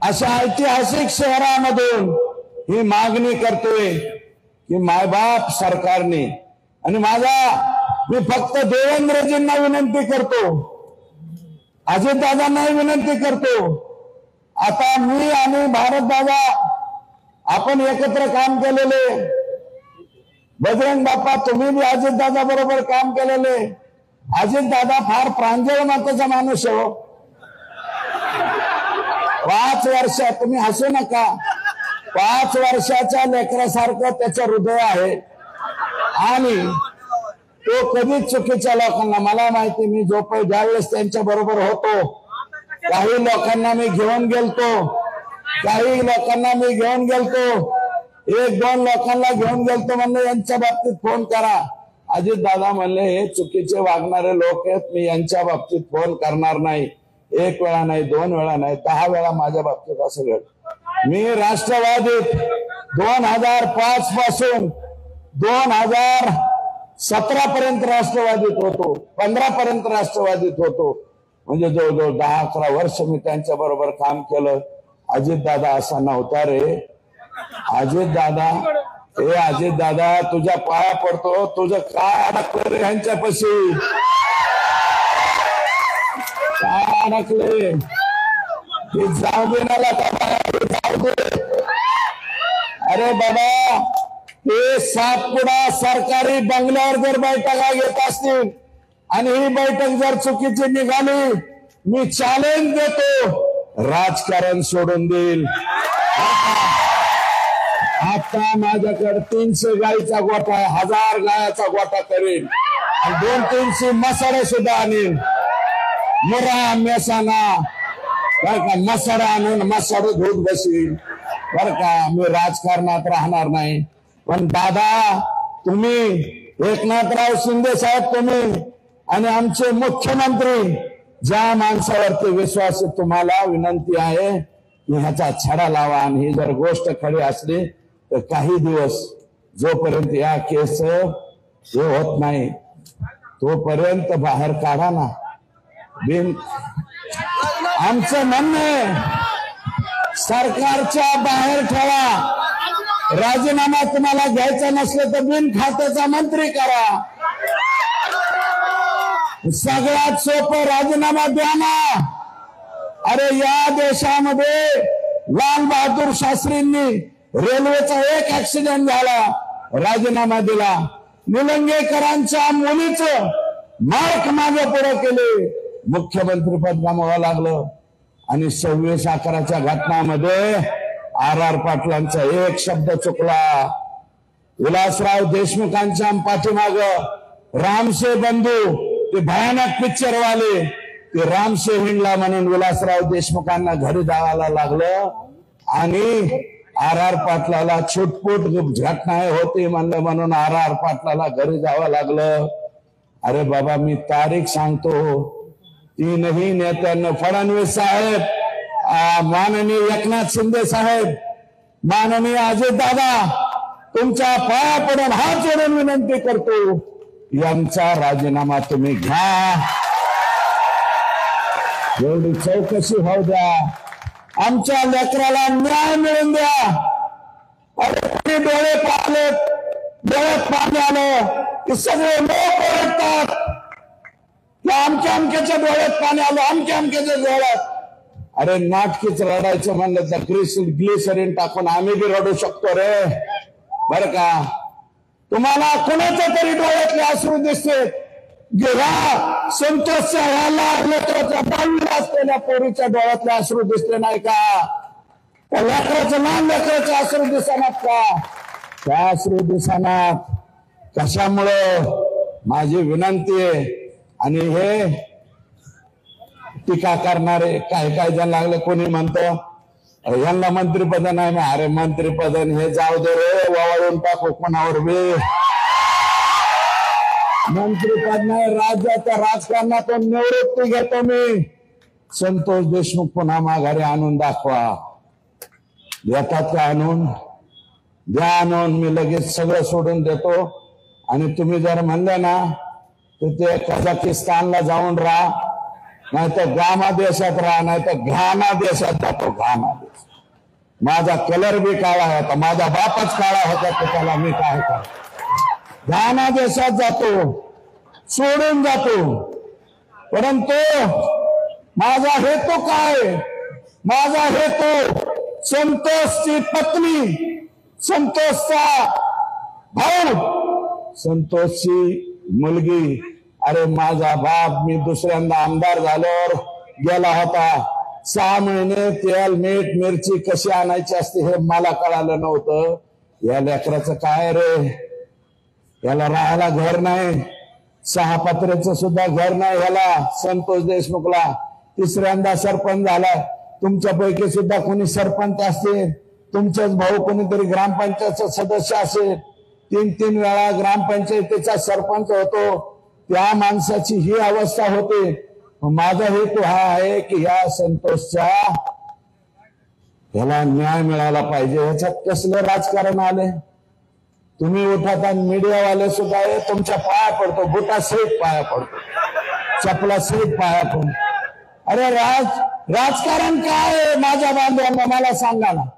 अशा ऐतिहासिक शहरामधून ही मागणी करतोय की मायबाप सरकारने आणि मी फक्त देवेंद्रजींना विनंती करतो, अजितदादांनाही विनंती करतो, आता मी आणि भारतदादा आपण एकत्र काम केलेले, बजरंग बाप्पा तुम्ही बी अजितदादा बरोबर काम केलेले, अजितदादा फार प्रांजळ मताचा माणूस आहे हो. 5 वर्ष तुम्ही हसू नका, 5 वर्षाच्या लेकरासारखं त्याचं हृदय आहे आणि तो कधीच चुकीच्या लोकांना, मला माहिती मी ज्यावेळेस त्यांच्या बरोबर होतो काही लोकांना मी घेऊन गेलतो, 1-2 लोकांना घेऊन गेलतो म्हणलं यांच्या बाबतीत फोन करा. अजित दादा म्हणले हे चुकीचे वागणारे लोक आहेत, मी यांच्या बाबतीत फोन करणार नाही. 1 वेळा नाही, 2 वेळा नाही, 10 वेळा माझ्या बाबतीत असं घडलं. मी राष्ट्रवादीत 2005 पासून 2017 पर्यंत राष्ट्रवादीत होतो, 15 पर्यंत राष्ट्रवादीत होतो, म्हणजे जवळजवळ 10-11 वर्ष मी त्यांच्या बरोबर काम केलं. अजितदादा असा नव्हता रे. अजितदादा तुझ्या पाया पडतो, तुझं काय अडकलं रे ह्यांच्यापाशी, काय अडकले ते जाऊ दे मला जाऊ दे. अरे बाबा ते सातपुडा सरकारी बंगल्यावर जर बैठका घेत असतील आणि ही बैठक जर चुकीची निघाली, मी चॅलेंज देतो, राजकारण सोडून देईल. आता माझ्याकडे 300 गाईचा गोठा आहे, 1000 गायाचा गोठा करेन आणि 200-300 मसाडे सुद्धा आणीन. मुरा मेसाना बर का, मसाडा आणून मसाड धुत बसील बर का. मी राजकारणात राहणार नाही. पण दादा तुम्ही, एकनाथराव शिंदे साहेब तुम्ही आणि आमचे मुख्यमंत्री, ज्या माणसावरती विश्वास तुम्हाला विनंती आहे की ह्याचा छडा लावा आणि ही जर गोष्ट खरी असली तर काही दिवस जोपर्यंत या केस हे होत नाही तोपर्यंत बाहेर काढा ना. आमचं म्हणणं आहे सरकारच्या बाहेर ठेवा. राजीनामा तुम्हाला घ्यायचा नसलं तर बिनखात्याचा मंत्री करा. सगळ्यात सोपं राजीनामा द्या ना. अरे या देशामध्ये लाल बहादूर शास्त्रींनी रेल्वेचा एक ऍक्सिडेंट झाला, राजीनामा दिला. निलंगेकरांच्या मुलीचं मार्क मागे पुढे केले, मुख्यमंत्री पद गमावं लागलं. आणि 26/11च्या घटनामध्ये RR पाटलांचा एक शब्द चुकला. विलासराव देशमुखांच्या पाठीमाग रामशे बंधू ते भयानक पिक्चरवाले ते रामशे हिंडला म्हणून विलासराव देशमुखांना घरी जायला लागलं आणि RR पाटलाला छुटपुट घटना होती म्हणून RR पाटलाला घरी जावं लागलं. अरे बाबा मी तारीख सांगतो, 3ही नेत्यांना, फडणवीस साहेब, माननीय एकनाथ शिंदे साहेब, माननीय अजितदादा, तुमच्या पाया पडून हात जोडून विनंती करतो, यांचा राजीनामा तुम्ही घ्या. एवढी चौकशी होऊ द्या, आमच्या लेकराला न्याय मिळून द्या. अरे डोळे पाहले, डोळ्यात पाणी आलं की सगळे लोक ओरडतात की अमक्याच्या डोळ्यात पाणी आलं, अमक्याच्या डोळ्यात. अरे नाटकीच रडायचं म्हणलं तर ग्लिसरीन टाकून आम्ही बी रडू शकतो रे बर का. तुम्हाला कोणाच्या तरी डोळ्यातले अश्रू दिसते, जेव्हा संतोषच्या ह्याला लेकराच्या 22 असलेल्या पोरीच्या डोळ्यातले अश्रू दिसले नाही का? त्या लेकराचं लहान लेकराचे अश्रू दिसणार का? त्या अश्रू दिसणार कशामुळं? माझी विनंती आहे. आणि हे टीका करणारे काही जण लागले, कोणी म्हणतो यांना मंत्रीपद नाही. अरे मंत्रीपद हे जाऊ दे रे, वावळून टाकू कोणावर बी. मंत्रीपद नाही, राज्याच्या राजकारणातून निवृत्ती घेतो मी. संतोष देशमुख पुन्हा माघारी आणून दाखवा. देतात का आणून? द्या आणून, मी लगेच सगळं सोडून देतो. आणि तुम्ही जर म्हणले ना तर ते कझाकिस्तानला जाऊन राहा, नाही तर गामादेशात राहा, नाही तर घामादेशात जातो. घामादेश माझा कलर बी काळा होता, माझा बापच काळा होता, तर त्याला मी काय करा. घामादेशात जातो, सोडून जातो. परंतु माझा हेतू काय? माझा हेतू संतोषची पत्नी, संतोषचा भाऊ, संतोषची मुलगी. अरे माझा बाप मी दुसऱ्यांदा आमदार झाल्यावर गेला होता. 6 महिने तेल मीठ मिरची कशी आणायची असते हे मला कळालं नव्हतं. या लेकराचं काय रे, याला राहायला घर नाही, 6 पत्र्याचं सुद्धा घर नाही ह्याला. संतोष देशमुखला 3ऱ्यांदा सरपंच झाला. तुमच्यापैकी सुद्धा कोणी सरपंच असतील, तुमचेच भाऊ कोणीतरी ग्रामपंचायतचा सदस्य असेल, 3 वेळा ग्रामपंचायतीचा सरपंच होतो. त्या माणसाची ही अवस्था होते. माझा हेतू हा आहे की या संतोषच्या ह्याला न्याय मिळाला पाहिजे. ह्याच्यात कसलं राजकारण आले? तुम्ही उठात आणि मीडियावाले सुद्धा तुमच्या पाया पडतो, बुटा सहित पाया पडतो, चपला सहित पाया पडतो. अरे राजकारण काय आहे माझ्या बांधवांना मला सांगा ना.